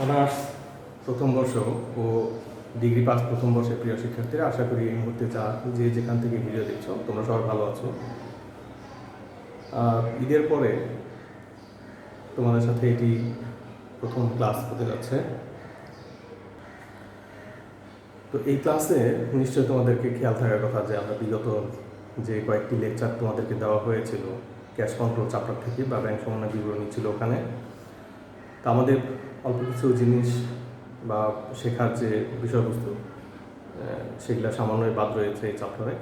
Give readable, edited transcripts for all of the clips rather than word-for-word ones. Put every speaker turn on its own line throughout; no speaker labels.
Honours প্রথম বর্ষ ও degree pass প্রথম বর্ষের প্রিয় শিক্ষার্থীরা, আশা করি এই মুহূর্তে যে যেখান থেকে ভিডিও দেখছো তোমরা সবাই ভালো আছো। ঈদের পরে তোমাদের সাথে এটি প্রথম ক্লাস হতে যাচ্ছে। তো এই ক্লাসে নিশ্চয়ই তোমাদেরকে খেয়াল থাকার কথা যে আমরা বিগত যে কয়েকটি লেকচার তোমাদেরকে দেওয়া হয়েছিল ক্যাশ কন্ট্রোল চ্যাপ্টার থেকে বা ব্যাংক সমন্বয় বিবরণী ছিল ওখানে, তা আমাদের অল্প কিছু জিনিস বা শেখার যে বিষয়বস্তু সেগুলো সামান্যই বাদ রয়েছে এই চ্যাপ্টারে।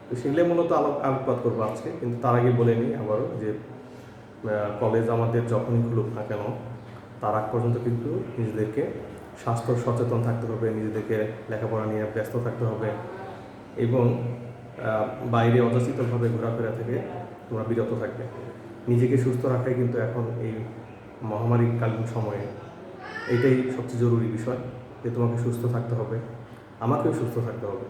তো সেগুলো মূলত আলোকপাত করবো আজকে, কিন্তু তার আগে বলে নিই আবারও যে কলেজ আমাদের যখনই খুলুক না কেন তার আগ পর্যন্ত কিন্তু নিজেদেরকে স্বাস্থ্য সচেতন থাকতে হবে, নিজেদেরকে লেখাপড়া নিয়ে ব্যস্ত থাকতে হবে এবং বাইরে অযাচিতভাবে ঘোরাফেরা থেকে তোমরা বিরত থাকবে। নিজেকে সুস্থ রাখাই কিন্তু এখন এই মহামারীকালীন সময়ে এটাই সবচেয়ে জরুরি বিষয়, যে তোমাকে সুস্থ থাকতে হবে, আমাকেও সুস্থ থাকতে হবে।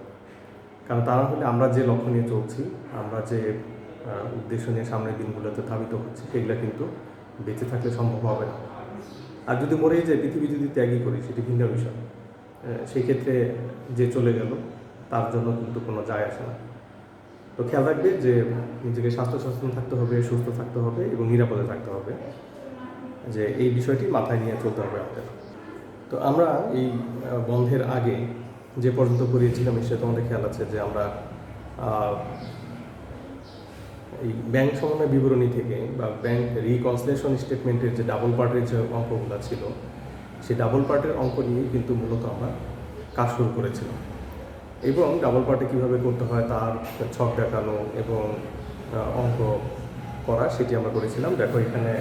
কারণ তা না হলে আমরা যে লক্ষ্য নিয়ে চলছি, আমরা যে উদ্দেশ্য নিয়ে সামনের দিনগুলোতে ধাবিত হচ্ছে, সেগুলো কিন্তু বেঁচে থাকলে সম্ভব হবে না। আর যদি মরেই যায়, পৃথিবী যদি ত্যাগই করি, সেটি ভিন্ন বিষয়। সেই ক্ষেত্রে যে চলে গেল তার জন্য কিন্তু কোনো যায় আসে না। তো খেয়াল রাখবে যে নিজেকে স্বাস্থ্য সচেতন থাকতে হবে, সুস্থ থাকতে হবে এবং নিরাপদে থাকতে হবে, যে এই বিষয়টি মাথায় নিয়ে চলতে হবে আমাদের। তো আমরা এই বন্ধের আগে যে পর্যন্ত করিয়েছিলাম নিশ্চয়ই তোমাদের খেয়াল আছে যে আমরা এই ব্যাংক সমন্বয় বিবরণী থেকে বা ব্যাংক রিকনসিলিয়েশন স্টেটমেন্টের যে ডাবল পার্টের যে অঙ্কগুলো ছিল, সেই ডাবল পার্টের অঙ্ক নিয়েই কিন্তু মূলত আমরা কাজ শুরু করেছিলাম। এবং ডাবল পার্টে কীভাবে করতে হয় তার ছক দেখানো এবং অঙ্ক করা, সেটি আমরা করেছিলাম। দেখো এখানে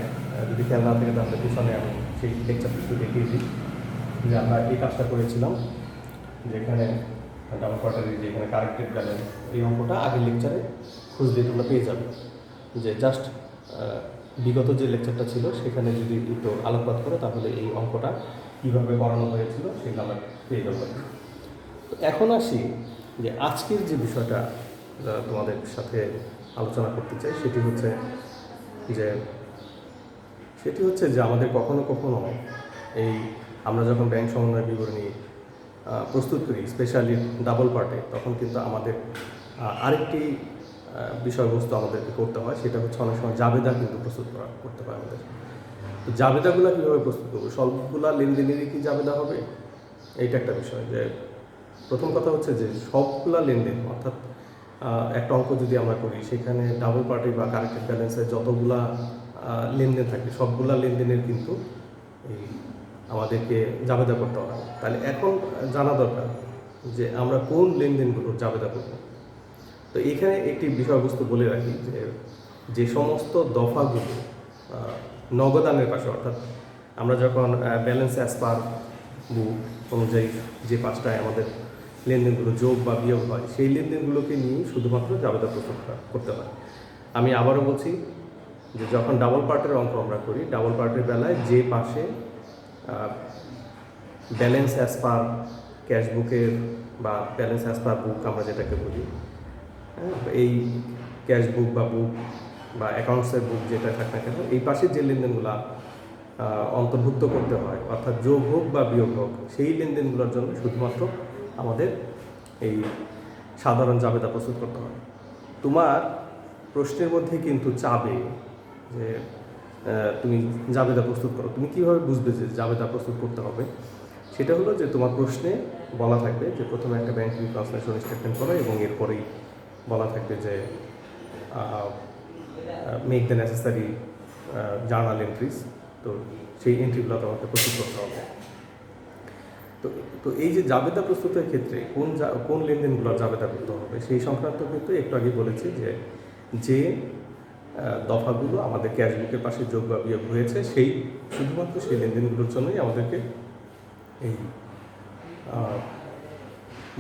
যদি খেয়াল না থাকে তাহলে পিছনে আমি সেই লেকচারটি একটু দেখিয়ে দিই যে আমরা এই কাজটা করেছিলাম, যেখানে ডাবল পার্টের যেখানে কারেক্টেড ব্যালেন্স, এই অঙ্কটা আগের লেকচারে খুঁজলে তোমরা পেয়ে যাবে। যে জাস্ট বিগত যে লেকচারটা ছিল সেখানে যদি একটু আলোকপাত করে তাহলে এই অঙ্কটা কীভাবে করানো হয়েছিল সেটা আমরা পেয়ে যাবো। তো এখন আসি যে আজকের যে বিষয়টা তোমাদের সাথে আলোচনা করতে চাই, সেটি হচ্ছে যে আমাদের কখনো কখনো এই আমরা যখন ব্যাংক সমন্বয় বিবরণী প্রস্তুত করি, স্পেশালি ডাবল পার্টে, তখন কিন্তু আমাদের আরেকটি বিষয়বস্তু আমাদেরকে করতে হয়, সেটা হচ্ছে অনেক সময় জাবেদা কিন্তু প্রস্তুত করতে হয় আমাদের। তো জাবেদাগুলো কীভাবে প্রস্তুত করবো? সবগুলা লেনদেনেরই কি জাবেদা হবে? এইটা একটা বিষয়। যে প্রথম কথা হচ্ছে যে সবগুলা লেনদেন, অর্থাৎ একটা অঙ্ক যদি আমরা করি সেখানে ডাবল পার্টি বা কারেক্টেড ব্যালেন্সে যতগুলা লেনদেন থাকে সবগুলা লেনদেনের কিন্তু এই আমাদেরকে জাবেদা করতে হবে। তাহলে এখন জানা দরকার যে আমরা কোন লেনদেনগুলোর জাবেদা করব। তো এখানে একটি বিষয়বস্তু বলে রাখি যে সমস্ত দফাগুলো নগদানের পাশে, অর্থাৎ আমরা যখন ব্যালেন্স অ্যাজ পার বুক অনুযায়ী যে পাঁচটায় আমাদের লেনদেনগুলো যোগ বা বিয়োগ হয়, সেই লেনদেনগুলোকে নিয়ে শুধুমাত্র জাবেদা প্রস্তুত করতে হয়। আমি আবারও বলছি যে যখন ডাবল পার্টের অঙ্ক আমরা করি, ডাবল পার্টের বেলায় যে পাশে ব্যালেন্স অ্যাজ পার ক্যাশ বুকের বা ব্যালেন্স অ্যাজ পার বুক আমরা যেটাকে বলি, এই ক্যাশ বুক বা বুক বা অ্যাকাউন্টসের বুক যেটা থাকে না কেন, এই পাশের যে লেনদেনগুলো অন্তর্ভুক্ত করতে হয়, অর্থাৎ যোগ হোক বা বিয়োগ হোক, সেই লেনদেনগুলোর জন্য শুধুমাত্র আমাদের এই সাধারণ জাবেদা প্রস্তুত করতে হয়। তোমার প্রশ্নের মধ্যে কিন্তু চাবে যে তুমি জাবেদা প্রস্তুত করো। তুমি কীভাবে বুঝবে যে জাবেদা প্রস্তুত করতে হবে? সেটা হলো যে তোমার প্রশ্নে বলা থাকবে যে প্রথমে একটা ব্যাংক রিকনসিলিয়েশন স্টেটমেন্ট করো এবং এরপরেই বলা থাকবে যে make the necessary journal entries. তো সেই এন্ট্রিগুলো তোমাকে প্রস্তুত করতে হবে। তো এই যে জাবেদা প্রস্তুতের ক্ষেত্রে কোন লেনদেনগুলো জাবেদা করতে হবে সেই সংক্রান্ত কিন্তু একটু আগে বলেছি যে দফাগুলো আমাদের ক্যাশ বুকের পাশে যোগ বা বিয়োগ হয়েছে, শুধুমাত্র সেই লেনদেনগুলোর জন্যই আমাদেরকে এই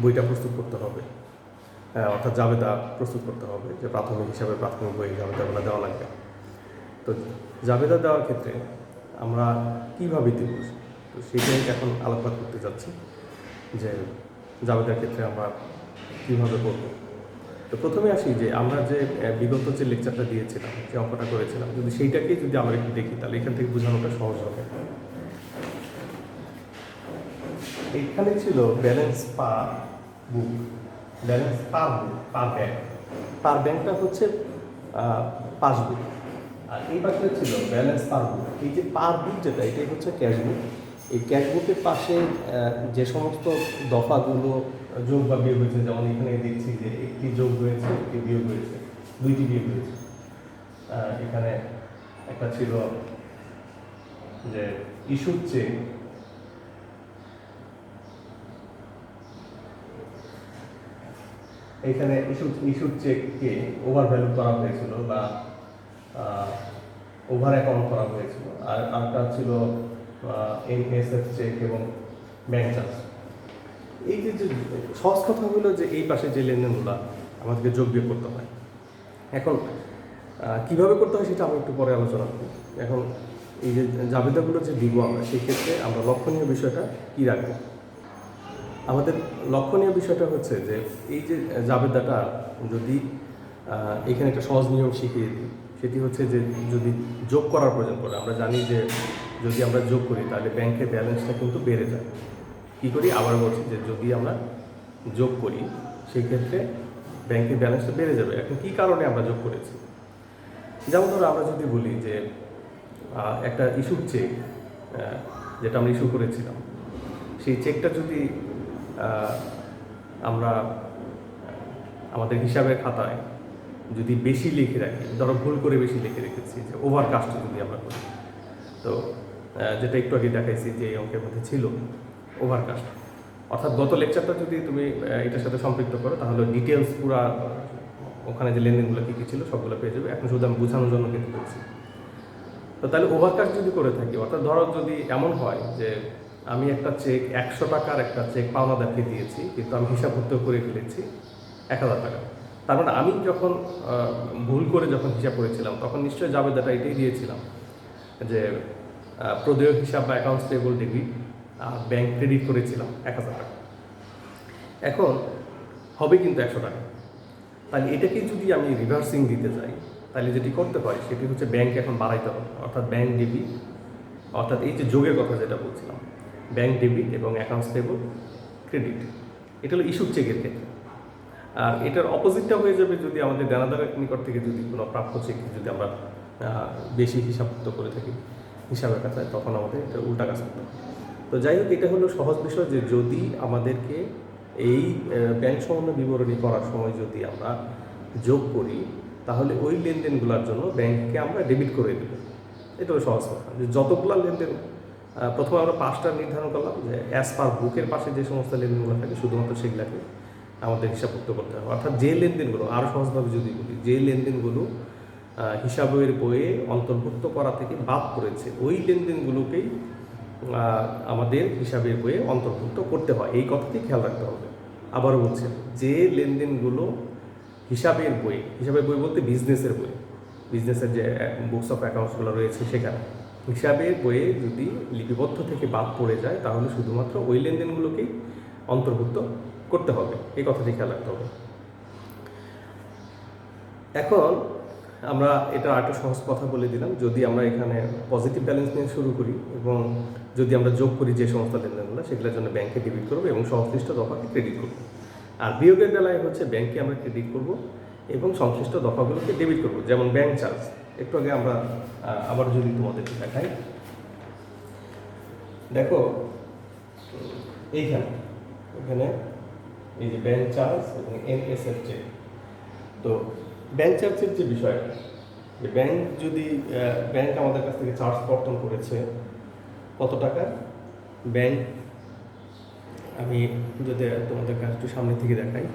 বইটা প্রস্তুত করতে হবে, অর্থাৎ জাবেদা প্রস্তুত করতে হবে, যে প্রাথমিক হিসাবে প্রাথমিক বই জাবেদাগুলো দেওয়া লাগবে। তো জাবেদা দেওয়ার ক্ষেত্রে আমরা কীভাবে দেব, তো সেটাই এখন আলোকপাত করতে যাচ্ছি যে জাবেদার ক্ষেত্রে আমরা কীভাবে করব। তো প্রথমে আসি যে আমরা যে বিগত যে লেকচারটা দিয়েছিলাম, যে অঙ্কটা করেছিলাম, যদি সেইটাকেই যদি আমরা একটু দেখি তাহলে এখান থেকে বোঝানোটা সহজ হবে। এইখানে ছিল ব্যালেন্স পার বুক, ব্যালেন্স পার বুক, পার ব্যাংকটা হচ্ছে পাসবুক, আর এই পাশে ছিল ব্যালেন্স পার বুক। এই যে পার বুক যেটা, এটাই হচ্ছে ক্যাশ বুক। এই ক্যাশ বুকের পাশে যে সমস্ত দফাগুলো যোগ বা বিয়োগ হয়েছে, যেমন এখানে দেখছি যে একটি যোগ হয়েছে, একটি বিয়োগ হয়েছে, দুইটি বিয়োগ হয়েছে। এখানে একটা ছিল যে ইস্যুড চেক, এখানে ইস্যুড চেককে ওভার ভ্যালু করা হয়েছিল বা ওভার অ্যাকাউন্ট করা হয়েছিল। আর আরেকটা ছিল এনএসএফ চেক এবং ব্যাংক চার্জ। এই যে সহজ কথা হলো যে এই পাশে যে লেনদেনগুলো আমাদেরকে যোগ বিয়োগ করতে হয়। এখন কীভাবে করতে হয় সেটা আমি একটু পরে আলোচনা করি। এখন এই যে জাবেদাগুলো যে দিব আমরা, সেই ক্ষেত্রে আমরা লক্ষণীয় বিষয়টা কী রাখবো? আমাদের লক্ষণীয় বিষয়টা হচ্ছে যে এই যে জাবেদাটা যদি এখানে একটা সহজ নিয়ম শিখিয়ে দিই, সেটি হচ্ছে যে যদি যোগ করার প্রয়োজন পড়ে, আমরা জানি যে যদি আমরা যোগ করি তাহলে ব্যাংকের ব্যালেন্সটা কিন্তু বেড়ে যায়। কী করি? আবার বলছি যে যদি আমরা যোগ করি সেই ক্ষেত্রে ব্যাংকের ব্যালেন্সটা বেড়ে যাবে। এখন কী কারণে আমরা যোগ করেছি? যেমন ধরো আমরা যদি বলি যে একটা ইস্যুর চেক যেটা আমরা ইস্যু করেছিলাম, সেই চেকটা যদি আমরা আমাদের হিসাবের খাতায় যদি বেশি লিখে রাখি, ধরো ভুল করে বেশি লিখে রেখেছি, যে ওভার কাস্ট যদি আমরা করি, তো যেটা একটু আগে দেখাইছি যে এই অঙ্কের মধ্যে ছিল ওভার কাস্ট, অর্থাৎ গত লেকচারটা যদি তুমি এটার সাথে সম্পৃক্ত করো তাহলে ডিটেলস পুরা ওখানে যে লেনদেনগুলো কী কী ছিল সবগুলো পেয়ে যাবে। এখন শুধু আমি বোঝানোর জন্য কিন্তু করছি। তো তাহলে ওভারকাস্ট যদি করে থাকি, অর্থাৎ ধরো যদি এমন হয় যে আমি একটা চেক 100 টাকার একটা চেক পাওনাদারকে দিয়েছি, কিন্তু আমি হিসাবপত্র করে ফেলেছি 1000 টাকা, তার মানে আমি যখন ভুল করে যখন হিসাব করেছিলাম তখন নিশ্চয়ই জাবেদাটা এটাই দিয়েছিলাম যে প্রদেয় হিসাব বা accounts payable debit, bank credit করেছিলাম 1000 টাকা। এখন হবে কিন্তু 100 টাকা। তাহলে এটাকে যদি আমি রিভার্সিং দিতে যাই, তাহলে যেটি করতে হয় সেটি হচ্ছে ব্যাংক এখন বাড়াইতে হবে, অর্থাৎ ব্যাংক ডেবিট, অর্থাৎ এই যে যোগের কথা যেটা বলছিলাম, ব্যাংক ডেবিট এবং অ্যাকাউন্টস পেয়েবল ক্রেডিট, এটা হলো ইস্যুড চেকের ক্ষেত্রে। আর এটার অপোজিটটা হয়ে যাবে যদি আমাদের দেনাদারের নিকট থেকে যদি কোনো প্রাপ্য চেক যদি আমরা বেশি হিসাবপত্র করে থাকি হিসাবের খাতায়, তখন আমাদের এটা উল্টা কাজ করতে হবে। তো যাই হোক, এটা হলো সহজ বিষয় যে যদি আমাদেরকে এই ব্যাংক সমন্বয় বিবরণী করার সময় যদি আমরা যোগ করি, তাহলে ওই লেনদেনগুলোর জন্য ব্যাংককে আমরা ডেবিট করে দেব। এটা হলো সহজ কথা। যে যতগুলো লেনদেন, প্রথমে আমরা 5টা নির্ধারণ করলাম যে অ্যাজ পার বুকের পাশে যে সমস্ত লেনদেনগুলো থাকে শুধুমাত্র সেগুলোকে আমাদের হিসাবপত্র করতে হবে। অর্থাৎ যে লেনদেনগুলো, আরও সহজভাবে যদি বলি, যে লেনদেনগুলো হিসাবের বইয়ে অন্তর্ভুক্ত করা থেকে বাদ পড়েছে, ওই লেনদেনগুলোকেই আমাদের হিসাবের বইয়ে অন্তর্ভুক্ত করতে হয়। এই কথাটি খেয়াল রাখতে হবে। আবারও বলছেন, যে লেনদেনগুলো হিসাবের বই বলতে বিজনেসের বই, বিজনেসের যে বুকস অফ অ্যাকাউন্টসগুলো রয়েছে সেখানে হিসাবের বইয়ে যদি লিপিবদ্ধ থেকে বাদ পড়ে যায়, তাহলে শুধুমাত্র ওই লেনদেনগুলোকেই অন্তর্ভুক্ত করতে হবে। এই কথাটি খেয়াল রাখতে হবে। এখন আমরা এটা আরেকটা সহজ কথা বলে দিলাম, যদি আমরা এখানে পজিটিভ ব্যালেন্স নিয়ে শুরু করি এবং যদি আমরা যোগ করি যে সমস্ত লেনদেনগুলো, সেগুলোর জন্য ব্যাংকে ডেবিট করবো এবং সংশ্লিষ্ট দফাকে ক্রেডিট করবো। আর বিয়োগের বেলায় হচ্ছে ব্যাংকে আমরা ক্রেডিট করব এবং সংশ্লিষ্ট দফাগুলোকে ডেবিট করব। যেমন ব্যাংক চার্জ, একটু আগে আমরা আবার যদি তোমাদেরকে দেখাই, দেখো এখানে এই যে ব্যাংক চার্জ এবং এনএসএফ চেক। তো ব্যাংক চার্জের যে বিষয়টা, যে ব্যাংক আমাদের কাছ থেকে চার্জ কর্তন করেছে কত টাকা, ব্যাংক, আমি যদি তোমাদের কাছে একটু সামনে থেকে দেখাই,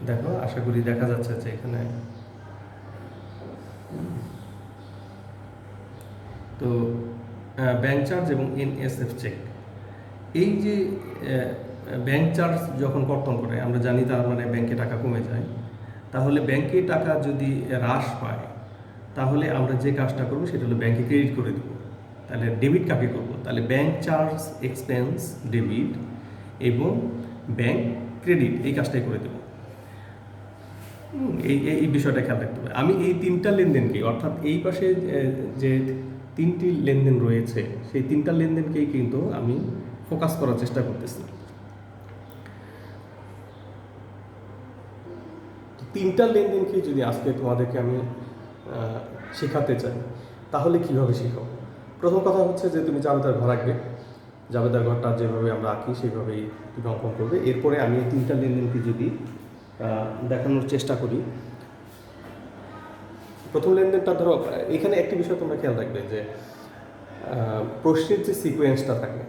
দেখো, আশা করি দেখা যাচ্ছে যে এখানে, তো ব্যাংক চার্জ এবং এনএসএফ চেক, এই যে ব্যাংক চার্জ যখন কর্তন করে আমরা জানি তার মানে ব্যাংকে টাকা কমে যায়। তাহলে ব্যাংকে টাকা যদি হ্রাস পায়, তাহলে আমরা যে কাজটা করবো সেটা হলো ব্যাংকে ক্রেডিট করে দেবো। তাহলে ডেবিট কাকে করবো? তাহলে ব্যাংক চার্জ এক্সপেন্স ডেবিট এবং ব্যাংক ক্রেডিট, এই কাজটাই করে দেবো। এই বিষয়টা খেয়াল রাখতে হবে। আমি এই 3টা লেনদেনকে, অর্থাৎ এই পাশে যে তিনটি লেনদেন রয়েছে, সেই তিনটা লেনদেনকেই কিন্তু আমি ফোকাস করার চেষ্টা করতেছি। তিনটা লেনদেনকে যদি আজকে তোমাদেরকে আমি শেখাতে চাই, তাহলে কিভাবে শেখাবো? প্রথম কথা হচ্ছে যে তুমি জাবেদার ঘর আঁকবে, জাবেদার ঘরটা যেভাবে আমরা আঁকি সেইভাবেই তুমি অঙ্কন করবে। এরপরে আমি এই তিনটা লেনদেনকে যদি দেখানোর চেষ্টা করি, প্রথম লেনদেনটা ধরো, এখানে একটি বিষয় তোমরা খেয়াল রাখবে যে প্রশ্নের যে সিকোয়েন্সটা থাকে,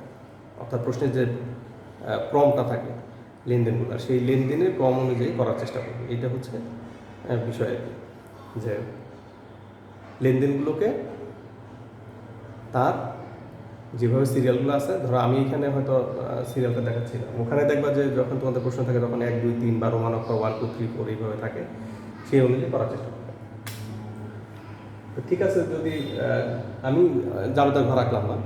অর্থাৎ প্রশ্নের যে ক্রমটা থাকে লেনদেনগুলো, সেই লেনদেনের ক্রম অনুযায়ী করার চেষ্টা করবে। এইটা হচ্ছে বিষয় আর কি, যে লেনদেনগুলোকে তার যেভাবে সিরিয়ালগুলো আছে, ধরো আমি এখানে হয়তো সিরিয়ালটা দেখাচ্ছি না, ওখানে দেখবা যে যখন তোমাদের প্রশ্ন থাকে তখন 1 2 3 বা রোমান অক্ষর 1 2 3 4 এইভাবে থাকে, সেই অনুযায়ী করার চেষ্টা করবে। তো ঠিক আছে, যদি আমি জাবেদার ঘর আঁকলাম না,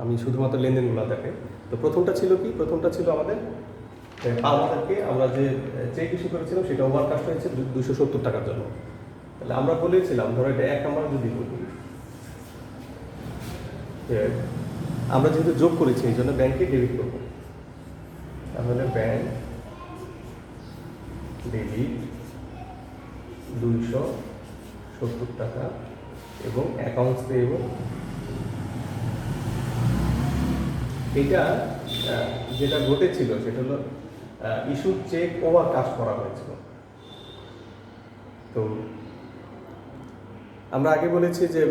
আমি শুধুমাত্র লেনদেনগুলো দেখে। তো প্রথমটা ছিল কি? প্রথমটা ছিল আমাদের আমাদেরকে আমরা যে চেক ইস্যু করেছিলাম সেটা ওভার কাস্ট হয়েছে 270 টাকার জন্য। তাহলে আমরা বলেছিলাম, ধরো এটা 1 নম্বর যদি বলি, আমরা যেহেতু যোগ করেছি এই জন্য ব্যাংকে ডেবিট করবো। তাহলে ব্যাংক ডেবিট 270 টাকা এবং অ্যাকাউন্টস পেয়েবল। এটা যেটা ঘটেছিল সেটা হলো ইস্যু চেক ওভার কাস্ট করা হয়েছিল। তো আমরা আগে বলেছি যে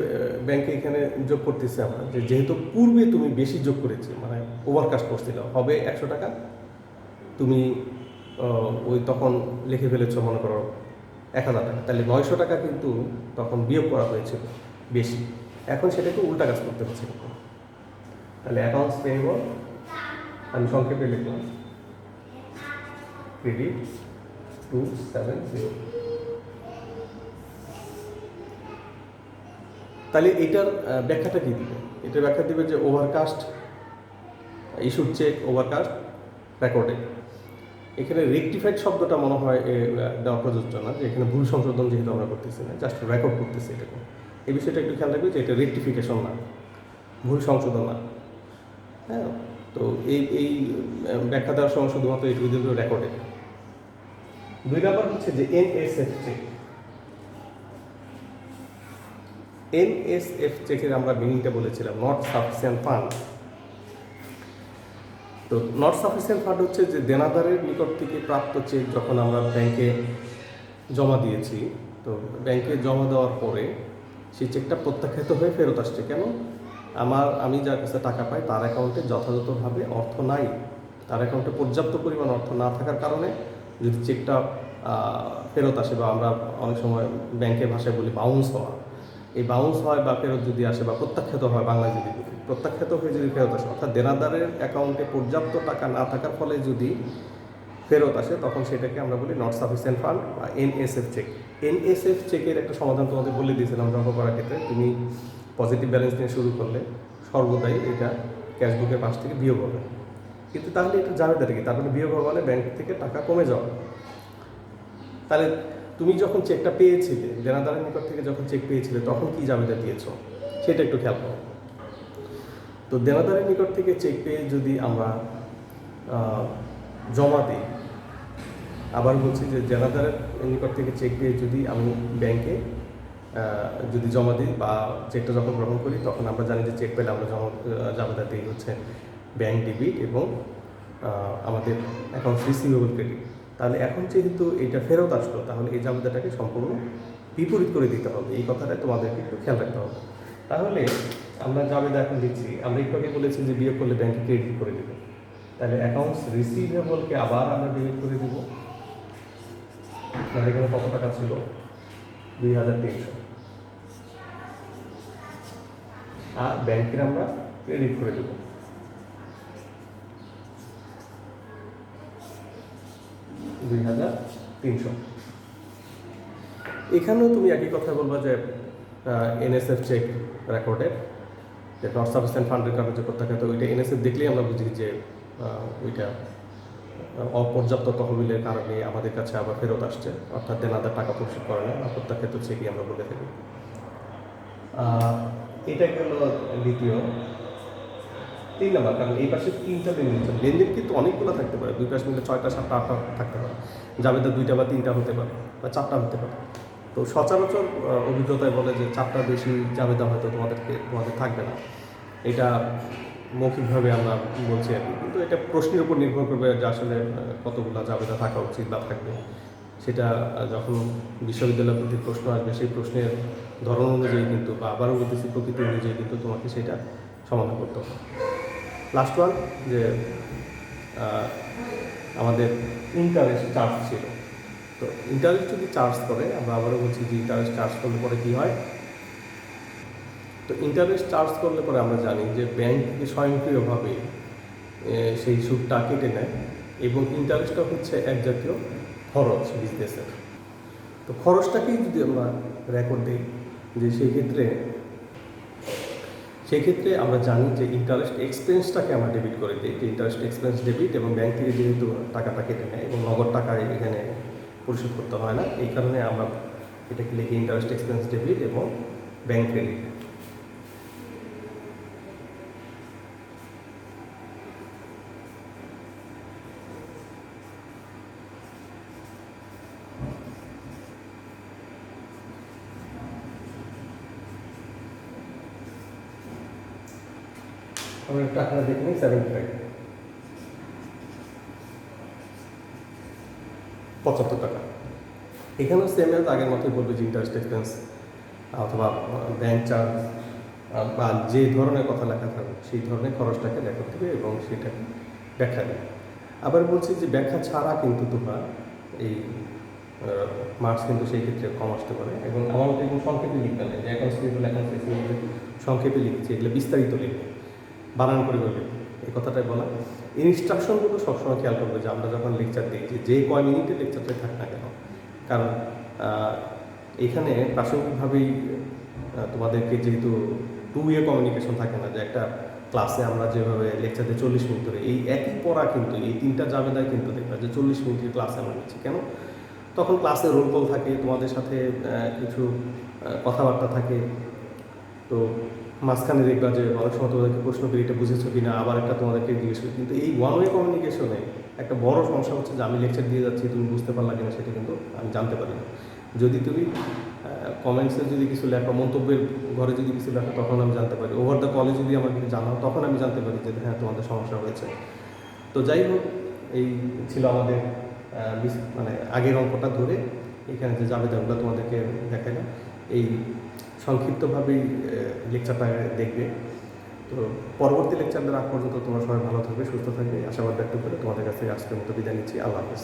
ব্যাংকে এখানে যোগ করতেছি আমরা, যে যেহেতু পূর্বে তুমি বেশি যোগ করেছি, মানে ওভারকাস্ট করছিল, হবে 100 টাকা, তুমি ওই তখন লিখে ফেলেছ মনে করো 1000 টাকা, তাহলে 900 টাকা কিন্তু তখন বিয়োগ করা হয়েছিল বেশি। এখন সেটাকে উল্টা কাজ করতে হচ্ছে। তাহলে অ্যাকাউন্টস পেয়েবল আমি সংক্ষেপে লিখলাম ক্রেডিট 270। তাহলে এটার ব্যাখ্যাটা কী দিবে? এটার ব্যাখ্যা দিবে যে ওভারকাস্ট ইস্যুড চেক ওভারকাস্ট রেকর্ডে। এখানে রেকটিফাইড শব্দটা মনে হয় দেওয়া প্রযোজ্য না, যে এখানে ভুল সংশোধন যেহেতু আমরা করতেছি না, জাস্ট রেকর্ড করতেছি। এটাকে এই বিষয়টা একটু খেয়াল রাখবে যে এটা রেকটিফিকেশন না, ভুল সংশোধন না। হ্যাঁ, তো এই ব্যাখ্যা দেওয়ার সময় শুধুমাত্র এইটুকু দিল রেকর্ডে। 2 নম্বর হচ্ছে যে এনএসএফ চেক। এনএসএফ চেকের আমরা মিনিংটা বলেছিলাম নট সাফিসিয়েন্ট ফান্ড। তো নট সাফিসিয়েন্ট ফান্ড হচ্ছে যে দেনাদারের নিকট থেকে প্রাপ্ত চেক যখন আমরা ব্যাংকে জমা দিয়েছি, তো ব্যাংকে জমা দেওয়ার পরে সেই চেকটা প্রত্যাখ্যাত হয়ে ফেরত আসছে। কেন? আমি যার কাছে টাকা পাই তার অ্যাকাউন্টে যথাযথভাবে অর্থ নাই, তার অ্যাকাউন্টে পর্যাপ্ত পরিমাণ অর্থ না থাকার কারণে যদি চেকটা ফেরত আসে, বা আমরা অনেক সময় ব্যাংকের ভাষায় বলি বাউন্স হওয়া, এই বাউন্স হয় বা ফেরত যদি আসে বা প্রত্যাখ্যাত হয়, বাংলায় যদি বলি প্রত্যাখ্যাত হয়ে যদি ফেরত আসে, অর্থাৎ দেনাদারের অ্যাকাউন্টে পর্যাপ্ত টাকা না থাকার ফলে যদি ফেরত আসে, তখন সেটাকে আমরা বলি নট সাফিসিয়েন্ট ফান্ড বা এনএসএফ চেক। এনএসএফ চেকের একটা সমাধান তোমাদের বলে দিয়েছিলাম অঙ্ক করার ক্ষেত্রে। তুমি পজিটিভ ব্যালেন্স নিয়ে শুরু করলে সর্বদাই এটা ক্যাশবুকের পাশ থেকে বিয়োগ হবে। কিন্তু তাহলে এটা জাবেদাটা কি? তার মানে বিয়োগ হবে মানে ব্যাংক থেকে টাকা কমে যাওয়া। তাহলে তুমি যখন চেকটা পেয়েছিলে, দেনাদারের নিকট থেকে যখন চেক পেয়েছিলে, তখন কি জাবেদা দিয়েছ সেটা একটু খেয়াল করো। তো দেনাদারের নিকট থেকে চেক পেয়ে যদি আমরা জমা দিই, আবার বলছি যে দেনাদারের নিকট থেকে চেক পেয়ে যদি আমি ব্যাংকে যদি জমা দিই বা চেকটা যখন গ্রহণ করি, তখন আমরা জানি যে চেক পেলে আমরা জাবেদা দিই হচ্ছে ব্যাংক ডেবিট এবং আমাদের অ্যাকাউন্ট রিসিভেবল ক্রেডিট। তাহলে এখন যেহেতু এটা ফেরত আসলো, তাহলে এই জাবেদাটাকে সম্পূর্ণ বিপরীত করে দিতে হবে। এই কথাটা তোমাদেরকে একটু খেয়াল রাখতে হবে। তাহলে আমরা জাবেদা এখন দিচ্ছি, আমরা একটু আগে বলেছি যে বিয়োগ করলে ব্যাংকে ক্রেডিট করে দেবে, তাহলে অ্যাকাউন্টস রিসিভেবলকে আবার আমরা ডেবিট করে দেবো। তাহলে এখানে কত টাকা ছিল? 2300, আর ব্যাংকের আমরা ক্রেডিট করে দেবো 2300। এখানেও তুমি একই কথা বলবা যে এনএসএফ চেক রেকর্ডের যে নট সাফিসিয়েন্ট ফান্ডের কারণে যে প্রত্যাখ্যাত, ওইটা এনএসএফ দেখলেই আমরা বুঝি যে ওইটা অপর্যাপ্ত তহবিলের কারণে আমাদের কাছে আবার ফেরত আসছে, অর্থাৎ দেনাদার টাকা পরিশোধ করে না, প্রত্যাখ্যাত চেকই আমরা বলে থাকি। এটা গেল দ্বিতীয়। 3 নাম্বার, কারণ এই পাশে 3টা লেনদেন চলে। লেনদেন কিন্তু অনেকগুলো থাকতে পারে, দুই পাশে মিলে 6টা 7টা 8টা থাকতে পারে, জাবেদা 2টা বা 3টা হতে পারে বা 4টা হতে পারে। তো সচরাচর অভিজ্ঞতায় বলে যে 4টার বেশি জাবেদা হয়তো তোমাদের থাকবে না। এটা মৌখিকভাবে আমরা বলছি আর কি, কিন্তু এটা প্রশ্নের উপর নির্ভর করবে যে আসলে কতগুলো জাবেদা থাকা উচিত বা থাকবে। সেটা যখন বিশ্ববিদ্যালয় ভিত্তিক প্রশ্ন আসবে, সেই প্রশ্নের ধরন অনুযায়ী কিন্তু বা আবারও বলতেছি প্রকৃতি অনুযায়ী কিন্তু তোমাকে সেটা সমাধান করতে হবে। লাস্ট ওয়ান, যে আমাদের ইন্টারেস্ট চার্জ ছিল। তো ইন্টারেস্ট যদি চার্জ করে, আমরা আবারও বলছি যে ইন্টারেস্ট চার্জ করলে পরে কী হয়। তো ইন্টারেস্ট চার্জ করলে পরে আমরা জানি যে ব্যাংক থেকে স্বয়ংক্রিয়ভাবে সেই সুদটা কেটে নেয়, এবং ইন্টারেস্টটা হচ্ছে এক জাতীয় খরচ বিজনেসের। তো খরচটাকেই যদি আমরা রেকর্ড দিই, যে সেই ক্ষেত্রে আমরা জানি যে ইন্টারেস্ট এক্সপেন্সটাকে আমরা ডেবিট করে দিই, যে ইন্টারেস্ট এক্সপেন্স ডেবিট, এবং ব্যাংক থেকে যেহেতু টাকাটা কেটে নেয় এবং নগদ টাকা এখানে পরিশোধ করতে হয় না, এই কারণে আমরা এটাকে লিখি ইন্টারেস্ট এক্সপেন্স ডেবিট এবং ব্যাংক ক্রেডিট। আমরা টাকা দেখে নিই 75 টাকা। এখানেও সেম এজ আগের মতোই বলবে যে ইন্টারেস্ট এক্সপেন্স অথবা ব্যাংক চার্জ বা যে ধরনের কথা লেখা থাকবে সেই ধরনের খরচটাকে রেকর্ড দেবে এবং সেটাকে ব্যাখ্যা দেবে। আবার বলছি যে ব্যাখ্যা ছাড়া কিন্তু তোমরা এই মার্কস কিন্তু সেই ক্ষেত্রে কম আসতে পারে, এবং আমার মতো এরকম সংক্ষেপে লিখবে না, যে অ্যাকাউন্টস পিপল অ্যাকাউন্টস সংক্ষেপে লিখছি, এগুলো বিস্তারিত লিখবে, বানান করে লিখবে, এই কথাটাই বলা। ইনস্ট্রাকশনগুলো সবসময় খেয়াল করবে যে আমরা যখন লেকচার দিই, যে কয় মিনিটের লেকচারটাই থাক না কেন, কারণ এখানে প্রাসঙ্গিকভাবেই তোমাদেরকে যেহেতু 2 ওয়ে কমিউনিকেশন থাকে না, যে একটা ক্লাসে আমরা যেভাবে লেকচার দিই 40 মিনিট ধরে, এই একই পড়া কিন্তু এই 3টা জাবেদায় কিন্তু দেখবে যে 40 মিনিটের ক্লাসে আমরা নিচ্ছি। কেন? তখন ক্লাসে রোল কল থাকে, তোমাদের সাথে কিছু কথাবার্তা থাকে, তো মাঝখানে দেখবা যে অনেক সময় তোমাদেরকে প্রশ্ন করি এটা বুঝেছো কি না, আবার একটা তোমাদেরকে জিজ্ঞেস করি। কিন্তু এই 1 ওয়ে কমিউনিকেশনে একটা বড় সমস্যা হচ্ছে যে আমি লেকচার দিয়ে যাচ্ছি, তুমি বুঝতে পারলা কিনা সেটা কিন্তু আমি জানতে পারি না। যদি তুমি কমেন্টসে যদি কিছু লেখো, মন্তব্যের ঘরে যদি কিছু লেখো, তখন আমি জানতে পারি। ওভার দ্য কলে যদি আমার কিছু জানাও, তখন আমি জানতে পারি যে হ্যাঁ তোমাদের সমস্যা হয়েছে। তো যাই হোক, এই ছিল আমাদের মানে আগের অঙ্কটা ধরে এখানে যে জাবেদাগুলো তোমাদেরকে দেখালাম, এই সংক্ষিপ্তভাবেই লেকচারটা দেখবে। তো পরবর্তী লেকচারদের আগ পর্যন্ত তোমরা সবাই ভালো থাকবে, সুস্থ থাকবে, আশাবাদ ব্যক্ত করে তোমাদের কাছে আজকের মতো বিদায় নিচ্ছি। আল্লাহ হাফেজ।